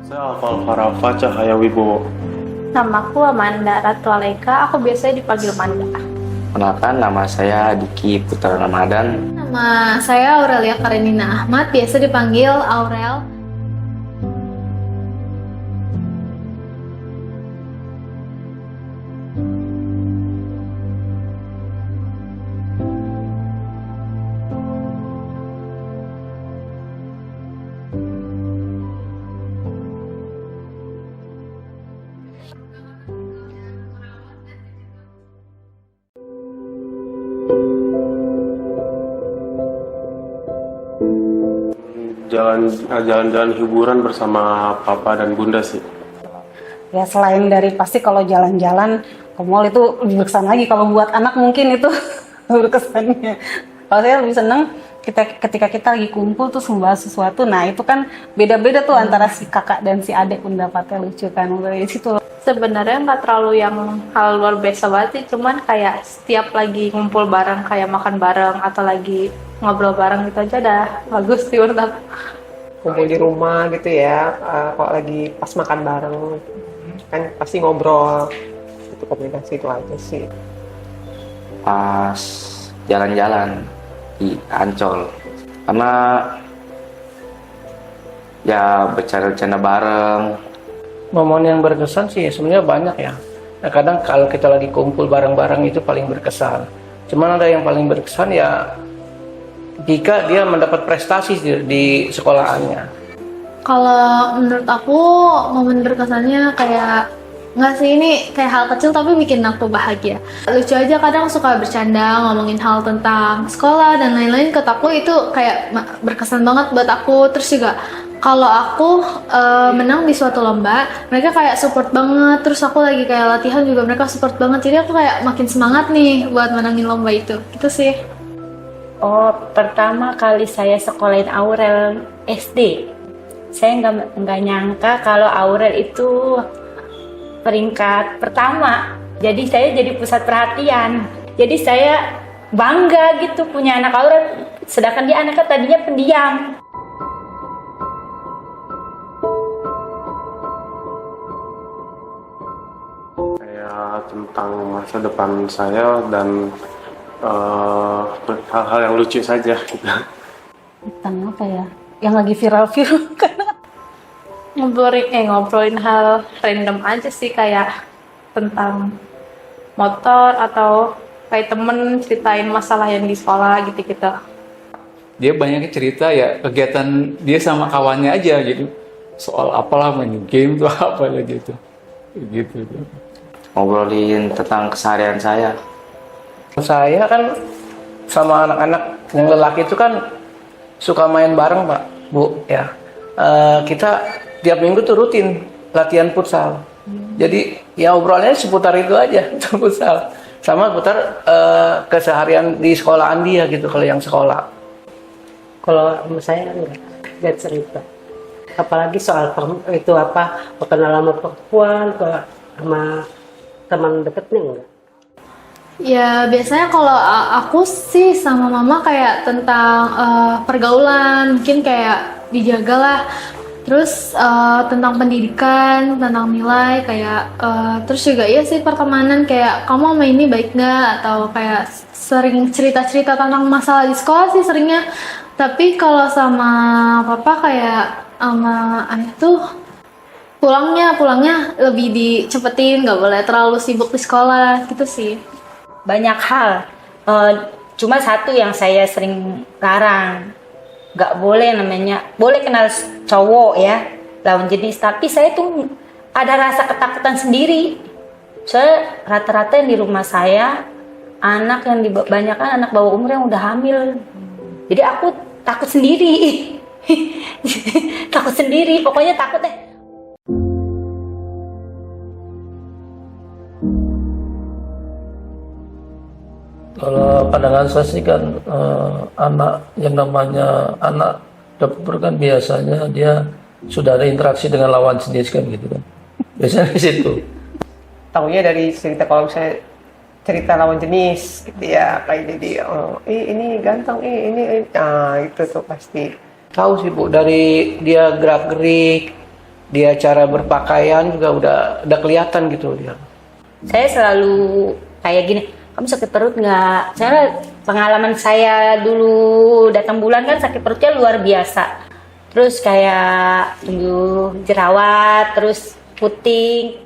Saya Alfa Farafa Cahaya Wibowo. Namaku Amanda Ratu Aleka, aku biasanya dipanggil Manda. Kenalkan, nama saya Diki Putra Ramadan. Nama saya Aurelia Karenina Ahmad, biasa dipanggil Aurel. Jalan-jalan hiburan bersama papa dan bunda sih. Ya selain dari pasti kalau jalan-jalan ke mall itu lebih berkesan lagi. Kalau buat anak mungkin itu berkesannya. Kalau saya lebih seneng ketika kita lagi kumpul terus membahas sesuatu. Nah itu kan beda-beda tuh antara si kakak dan si adik, pendapatnya lucu kan. Dari situ Sebenarnya nggak terlalu yang hal luar biasa banget sih, cuman kayak setiap lagi ngumpul bareng, kayak makan bareng atau lagi ngobrol bareng gitu aja dah bagus sih menurut aku. Kumpul di rumah gitu ya, kalau lagi pas makan bareng kan pasti ngobrol, itu komunikasi itu aja sih. Pas jalan-jalan di Ancol, karena ya bercanda-canda bareng. Momen yang berkesan sih sebenarnya banyak ya. Nah, kadang kalau kita lagi kumpul bareng-bareng itu paling berkesan. Cuman ada yang paling berkesan ya jika dia mendapat prestasi di sekolahannya. Kalau menurut aku momen berkesannya kayak nggak sih, ini kayak hal kecil tapi bikin aku bahagia. Lucu aja, kadang suka bercanda ngomongin hal tentang sekolah dan lain-lain. Ke aku itu kayak berkesan banget buat aku. Terus juga kalau aku menang di suatu lomba, mereka kayak support banget. Terus aku lagi kayak latihan juga mereka support banget. Jadi aku kayak makin semangat nih buat menangin lomba itu. Gitu sih. Oh, pertama kali saya sekolahin Aurel SD. Saya nggak nyangka kalau Aurel itu peringkat pertama. Jadi saya jadi pusat perhatian. Jadi saya bangga gitu punya anak Aurel. Sedangkan dia anaknya tadinya pendiam. Kayak tentang masa depan saya dan hal-hal yang lucu saja gitu. tentang apa ya? Yang lagi viral-viral kan? Ngobrolin hal random aja sih, kayak tentang motor atau kayak temen ceritain masalah yang di sekolah gitu-gitu. Dia banyak cerita ya kegiatan dia sama kawannya aja gitu, soal apalah, main game tuh apa gitu. Ngobrolin tentang keseharian saya. Saya kan sama anak-anak yang lelaki itu kan suka main bareng Pak, Bu ya. Kita tiap minggu tuh rutin latihan futsal. Jadi ya obrolannya seputar itu aja, futsal. Sama putar keseharian di sekolahan dia gitu kalau yang sekolah. Kalau sama saya enggak cerita. Apalagi soal itu apa, perkenalan sama perempuan, sama teman deketnya enggak. Ya biasanya kalau aku sih sama mama kayak tentang pergaulan, mungkin kayak dijagalah. Terus tentang pendidikan, tentang nilai, kayak terus juga iya sih pertemanan, kayak kamu sama ini baik nggak, atau kayak sering cerita-cerita tentang masalah di sekolah sih seringnya. Tapi kalau sama papa kayak sama ayah tuh pulangnya lebih dicepetin, nggak boleh terlalu sibuk di sekolah gitu sih. Banyak hal. Cuma satu yang saya sering larang. Nggak boleh namanya, boleh kenal cowok ya, lawan jenis. Tapi saya tuh ada rasa ketakutan sendiri. Soalnya rata-rata yang di rumah saya, anak yang kebanyakan anak bawah umur yang udah hamil. Jadi aku takut sendiri. Takut sendiri, pokoknya takut deh. Kalau pandangan saya sih kan anak yang namanya anak dokter kan biasanya dia sudah ada interaksi dengan lawan jenis kan gitu kan. Biasanya di situ. Taunya dari cerita, kalau saya cerita lawan jenis gitu ya, kayak jadi ini ganteng, ini nah itu tuh pasti Tahu sih Bu, dari dia gerak-gerik, dia cara berpakaian juga udah kelihatan gitu dia. Saya selalu kayak gini, kamu sakit perut nggak? Saya pengalaman saya dulu datang bulan kan sakit perutnya luar biasa. Terus kayak tumbuh jerawat, terus puting.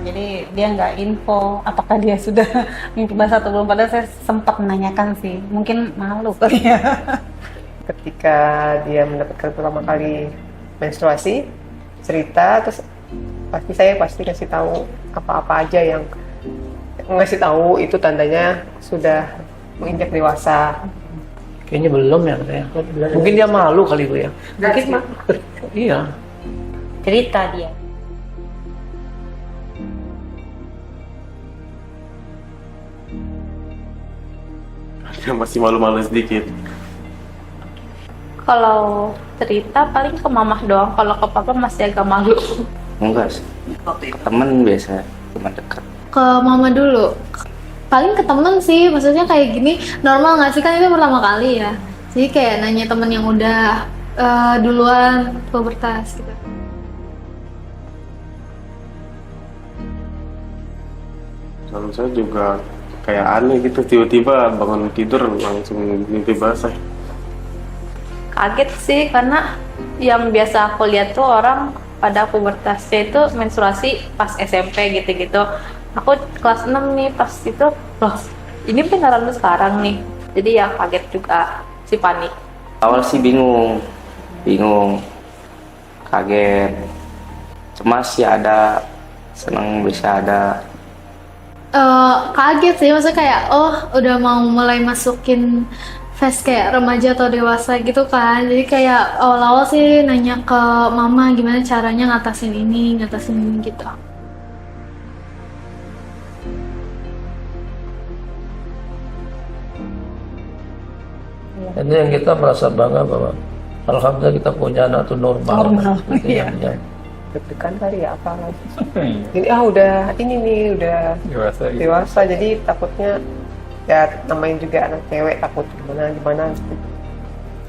Jadi dia nggak info apakah dia sudah mimpi basah atau belum. Padahal saya sempat menanyakan sih, mungkin malu kali ya. Ketika dia mendapatkan pertama kali menstruasi, cerita, terus saya pasti kasih tahu apa-apa aja yang ngasih tahu itu tandanya sudah menginjak dewasa. Kayaknya belum ya katanya. Mungkin dia malu kali Bu ya. Mungkin mah. Iya. Cerita dia. Dia masih malu-malu sedikit. Kalau cerita paling ke mamah doang, kalau ke papa masih agak malu. Enggak sih. Temen biasa, teman dekat. Ke mama dulu. Paling ke temen sih, maksudnya kayak gini normal nggak sih, kan itu pertama kali ya. Jadi kayak nanya temen yang udah duluan pubertas gitu. Dan saya juga kayak aneh gitu, tiba-tiba bangun tidur langsung mimpi basah. Kaget sih, karena yang biasa aku lihat tuh orang pada pubertasnya itu menstruasi pas SMP gitu-gitu. Aku kelas 6 nih, pas itu loh ini beneran tuh sekarang nih. Jadi ya kaget juga, si panik. Awal sih bingung, kaget, cemas ya ada, seneng bisa ada. Kaget sih, maksudnya kayak oh udah mau mulai masukin fase kayak remaja atau dewasa gitu kan. Jadi kayak awal-awal sih nanya ke mama gimana caranya ngatasin ini gitu. Ini yang kita merasa bangga bahwa alhamdulillah kita punya anak itu normal. Iya. Deg-degan kali ya, apa lagi. Jadi udah ini nih, udah dewasa, jadi takutnya ya namanya juga anak cewek, takut gimana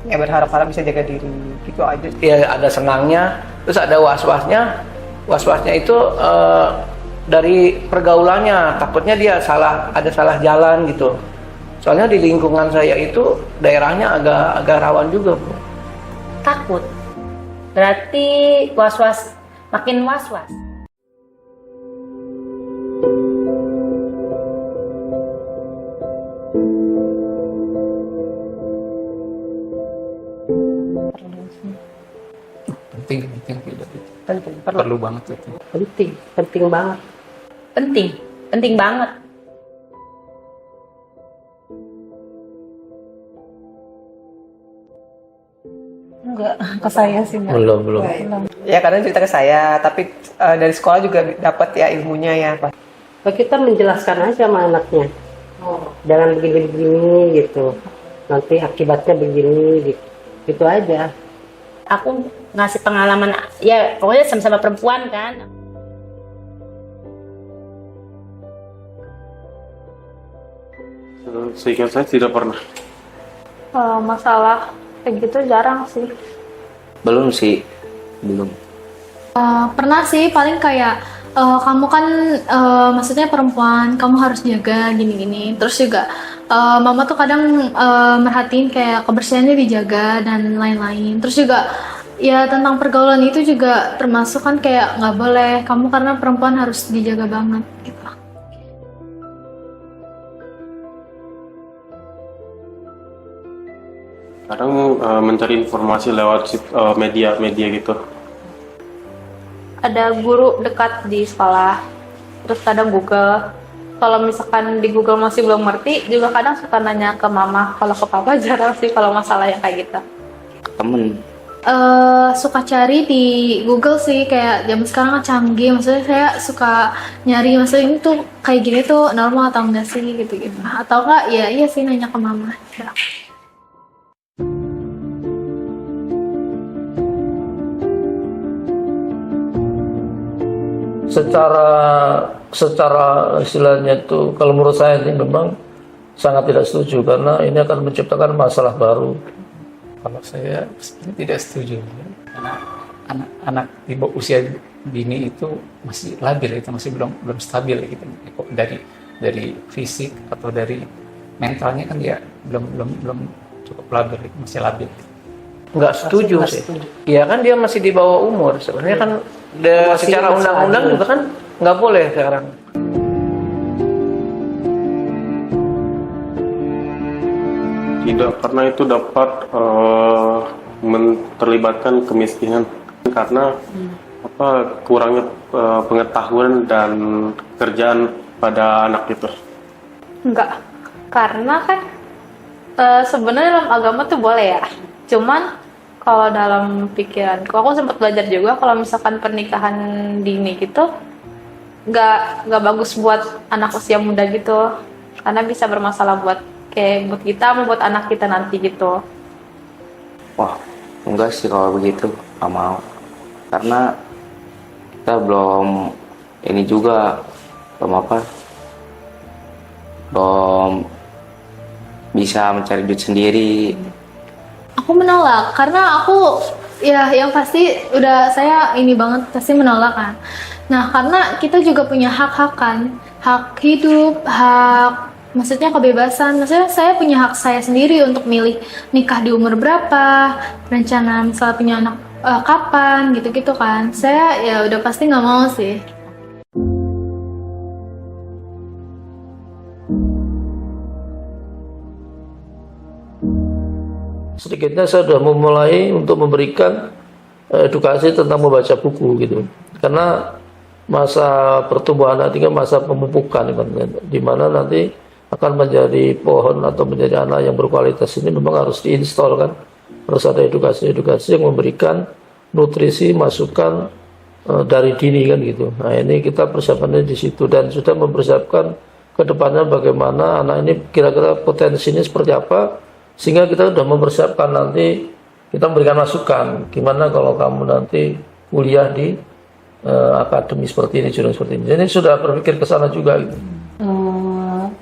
ya berharap-harap bisa jaga diri gitu aja. Ya ada senangnya, terus ada was-wasnya. Was-wasnya itu dari pergaulannya, takutnya dia ada salah jalan gitu. Soalnya di lingkungan saya itu daerahnya agak rawan juga, Bu. Takut. Berarti was-was, makin was-was. Penting tidak itu. Penting, Perlu banget itu. Penting banget. Penting banget. Enggak, ke saya sih enggak. Belum. Ya kadang cerita ke saya, tapi dari sekolah juga dapat ya ilmunya ya, Pak. Kita menjelaskan aja sama anaknya. Jangan begini-begini gitu. Nanti akibatnya begini gitu. Gitu aja. Aku ngasih pengalaman, ya pokoknya sama-sama perempuan kan. Seingat saya tidak pernah. Masalah kayak gitu jarang sih. Belum sih, belum. Pernah sih, paling kayak kamu kan maksudnya perempuan, kamu harus jaga gini-gini. Terus juga mama tuh kadang merhatiin kayak kebersihannya dijaga dan lain-lain. Terus juga ya tentang pergaulan itu juga termasuk kan kayak nggak boleh kamu karena perempuan harus dijaga banget gitu. Kadang mencari informasi lewat media gitu. Ada guru dekat di sekolah, terus kadang Google. Kalau misalkan di Google masih belum ngerti, juga kadang suka nanya ke mama. Kalau ke papa jarang sih kalau masalah yang kayak gitu. Temen. Suka cari di Google sih, kayak zaman sekarang kan canggih, maksudnya saya suka nyari maksudnya ini tuh kayak gini tuh normal atau enggak sih gitu-gitu. Atau enggak ya iya sih nanya ke mama. Ya. Secara istilahnya tuh kalau menurut saya sih memang sangat tidak setuju karena ini akan menciptakan masalah baru. Kalau saya sebenarnya tidak setuju, karena anak-anak di bawah usia dini itu masih labil, itu masih belum stabil gitu. Dari fisik atau dari mentalnya kan dia belum cukup labil, masih labil. Nggak setuju sih. Iya kan dia masih di bawah umur. Sebenarnya kan secara undang-undang juga kan nggak boleh sekarang. Tidak, karena itu dapat terlibatkan kemiskinan karena kurangnya pengetahuan dan kerjaan pada anak itu. Enggak, karena kan sebenarnya dalam agama tuh boleh ya. Cuman kalau dalam pikiranku, aku sempat belajar juga kalau misalkan pernikahan dini gitu nggak bagus buat anak usia muda gitu, karena bisa bermasalah buat kita mau buat anak kita nanti gitu. Wah, enggak sih kalau begitu, nggak mau. Karena kita belum belum bisa mencari duit sendiri. Aku menolak karena aku ya yang pasti udah saya ini banget pasti menolak kan. Nah karena kita juga punya hak-hak kan, hak hidup, hak maksudnya kebebasan. Maksudnya saya punya hak saya sendiri untuk milih nikah di umur berapa, rencana misalnya punya anak kapan gitu-gitu kan. Saya ya udah pasti nggak mau sih. Sedikitnya saya sudah memulai untuk memberikan edukasi tentang membaca buku gitu. Karena masa pertumbuhan anak kan masa pemupukan, di mana nanti akan menjadi pohon atau menjadi anak yang berkualitas ini memang harus diinstal kan. Harus ada edukasi yang memberikan nutrisi, masukan dari dini kan gitu. Nah ini kita persiapannya di situ dan sudah mempersiapkan ke depannya bagaimana anak ini kira-kira potensinya seperti apa. Sehingga kita sudah mempersiapkan nanti kita memberikan masukan gimana kalau kamu nanti kuliah di akademi seperti ini, jurusan seperti ini. Jadi sudah berpikir ke sana juga gitu.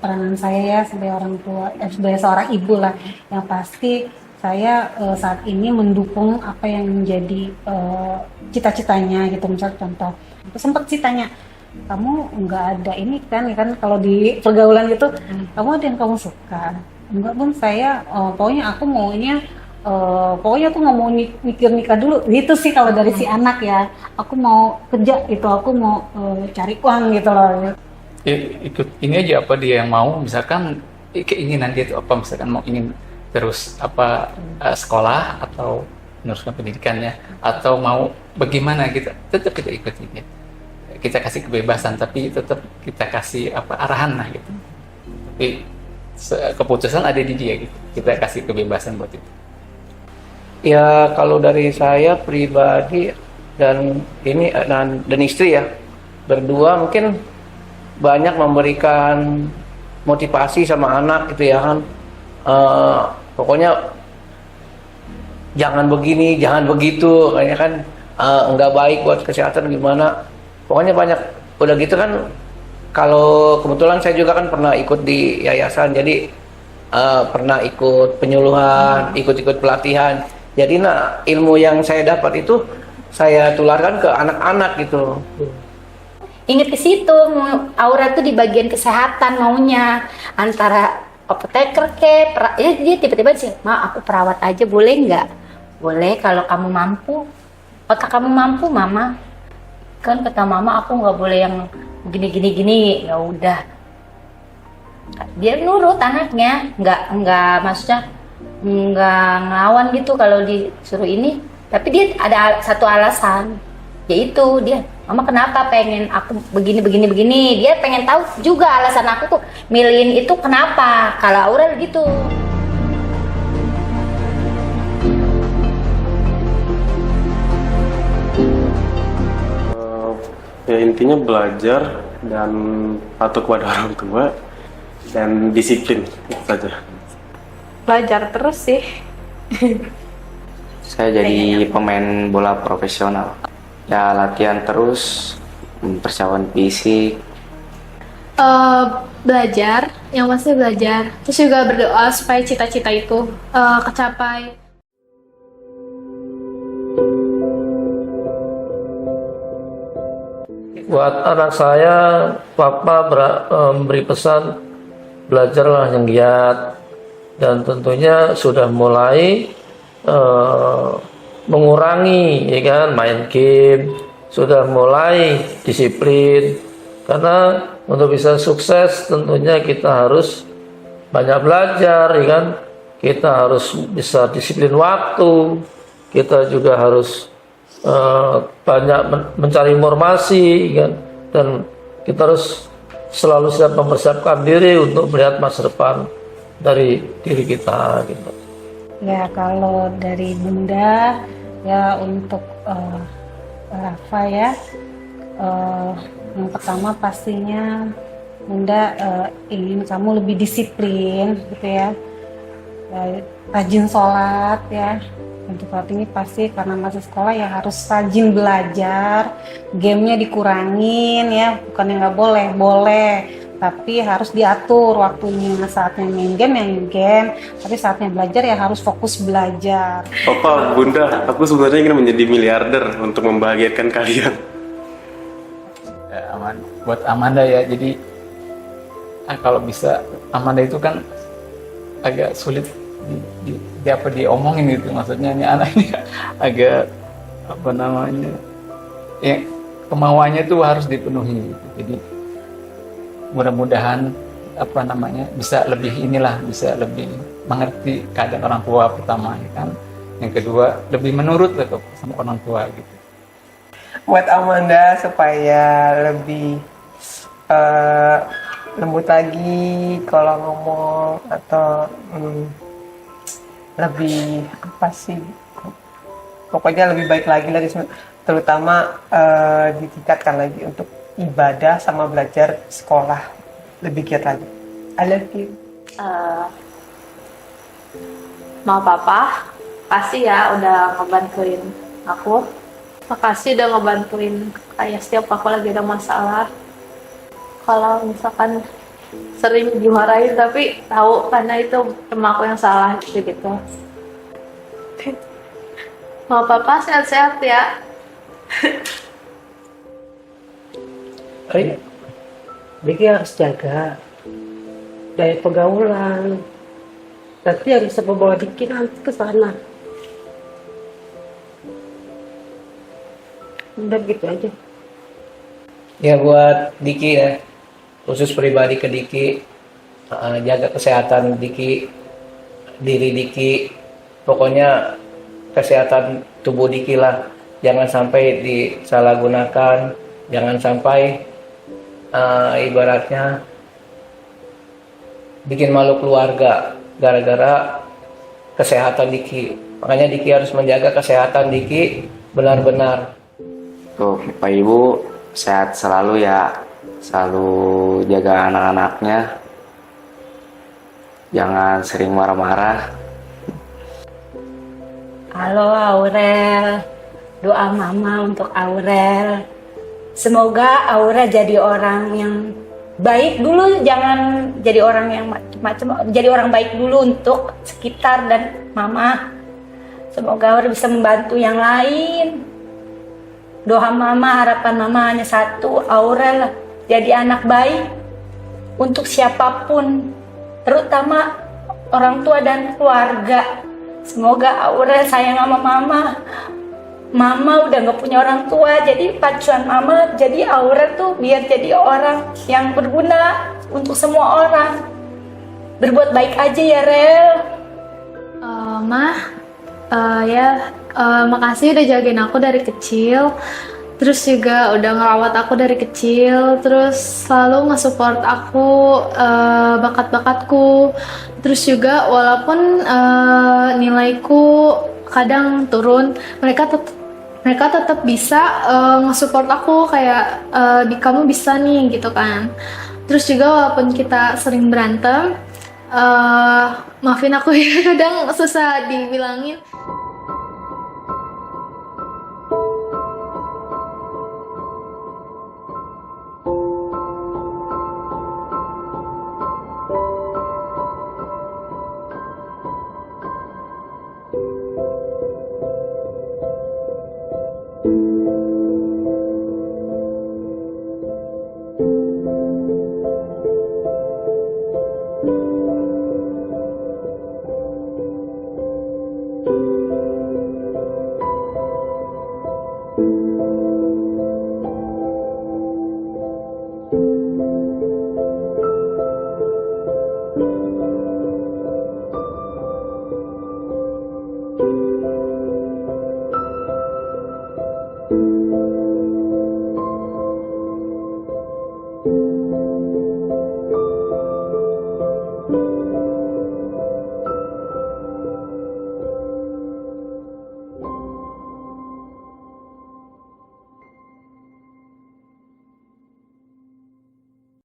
Peranan saya ya sebagai orang tua, sebagai seorang ibu lah, yang pasti saya saat ini mendukung apa yang menjadi cita-citanya gitu. Misalnya contoh, sempat sih tanya, kamu nggak ada ini kan kalau di pergaulan gitu, kamu ada yang kamu suka? Enggak Bun, saya pokoknya aku maunya pokoknya aku nggak mau mikir nikah dulu gitu sih kalau dari si anak ya. Aku mau kerja gitu, aku mau cari uang gitu loh. Ikut ini aja apa dia yang mau, misalkan keinginan dia itu apa, misalkan mau ingin terus sekolah atau meneruskan pendidikannya atau mau bagaimana kita tetap kita ikutin ya. Kita kasih kebebasan tapi tetap kita kasih arahan lah gitu. Tapi keputusan ada di dia gitu. Kita kasih kebebasan buat itu. Ya kalau dari saya pribadi dan istri ya berdua mungkin banyak memberikan motivasi sama anak gitu ya kan. Pokoknya jangan begini, jangan begitu, kayaknya kan nggak baik buat kesehatan gimana. Pokoknya banyak udah gitu kan. Kalau kebetulan saya juga kan pernah ikut di yayasan, jadi pernah ikut penyuluhan, ikut-ikut pelatihan. Jadi ilmu yang saya dapat itu saya tularkan ke anak-anak gitu. Ingat ke situ, Aura tuh di bagian kesehatan maunya antara apoteker dia tiba-tiba sih, Ma aku perawat aja boleh nggak? Boleh kalau kamu mampu. Apakah kamu mampu, Mama? Kan kata Mama aku nggak boleh yang gini. Ya udah, dia nurut anaknya, nggak maksudnya nggak ngelawan gitu kalau disuruh ini. Tapi dia ada satu alasan, yaitu dia, Mama kenapa pengen aku begini. Dia pengen tahu juga alasan aku tuh milihin itu kenapa. Kalau Aura gitu. Ya intinya belajar dan patuh kepada orang tua dan disiplin itu saja. Belajar terus sih. Saya jadi pemain bola profesional. Ya latihan terus, persiapan fisik. Belajar yang pasti belajar. Terus juga berdoa supaya cita-cita itu kecapai. Buat anak saya, Papa memberi pesan belajarlah yang giat, dan tentunya sudah mulai mengurangi, ya kan, main game, sudah mulai disiplin. Karena untuk bisa sukses tentunya kita harus banyak belajar, ya kan. Kita harus bisa disiplin waktu, kita juga harus banyak mencari informasi, kan, dan kita harus selalu siap mempersiapkan diri untuk melihat masa depan dari diri kita, gitu. Ya kalau dari Bunda ya untuk Rafa ya, yang pertama pastinya Bunda ingin kamu lebih disiplin gitu ya, rajin sholat ya. Untuk saat ini pasti karena masih sekolah ya harus rajin belajar, gamenya dikurangin ya, bukannya nggak boleh, boleh, tapi harus diatur waktunya. Saatnya main game, tapi saatnya belajar ya harus fokus belajar. Papa, Bunda, aku sebenarnya ingin menjadi miliarder untuk membahagiakan kalian. Ya, buat Amanda ya, jadi kalau bisa, Amanda itu kan agak sulit diomongin gitu, maksudnya ini anak ini agak apa namanya ya, kemauannya itu harus dipenuhi gitu. Jadi mudah-mudahan apa namanya bisa lebih bisa lebih mengerti keadaan orang tua pertama, ya kan, yang kedua lebih menurut sama orang tua gitu. Buat Amanda supaya lebih lembut lagi kalau ngomong, atau lebih apa sih, pokoknya lebih baik lagi, terutama ditingkatkan lagi untuk ibadah sama belajar sekolah lebih giat lagi. I love you. Mau Papa, kasih ya udah ngebantuin aku. Makasih udah ngebantuin kayak setiap aku lagi ada masalah. Kalau misalkan sering dimarahin tapi tahu karena itu cuma aku yang salah gitu. Mau Papa sehat-sehat ya. Diki harus jaga dari pergaulan. Nanti yang bisa membawa Diki nanti ke sana. Udah gitu aja. Ya buat Diki ya, khusus pribadi ke Diki, jaga kesehatan Diki, diri Diki, pokoknya kesehatan tubuh Diki lah, jangan sampai disalahgunakan, jangan sampai ibaratnya bikin malu keluarga gara-gara kesehatan Diki. Makanya Diki harus menjaga kesehatan Diki benar-benar. Tuh Bapak Ibu sehat selalu ya, selalu jaga anak-anaknya, jangan sering marah-marah. Halo Aurel, doa mama untuk Aurel. Semoga Aurel jadi orang yang baik dulu, jangan jadi orang yang macam-macam, jadi orang baik dulu untuk sekitar dan mama. Semoga Aurel bisa membantu yang lain. Doa mama, harapan mama hanya satu, Aurel jadi anak baik untuk siapapun, terutama orang tua dan keluarga. Semoga Aurel sayang sama mama. Mama udah gak punya orang tua, jadi pacuan mama. Jadi Aurel tuh biar jadi orang yang berguna untuk semua orang. Berbuat baik aja ya, Rel. Makasih udah jagain aku dari kecil. Terus juga udah ngerawat aku dari kecil. Terus selalu nge-support aku, bakat-bakatku. Terus juga walaupun nilaiku kadang turun, mereka tetap bisa nge-support aku kayak di kamu bisa nih gitu kan. Terus juga walaupun kita sering berantem, maafin aku ya, kadang susah dibilangin. kasih.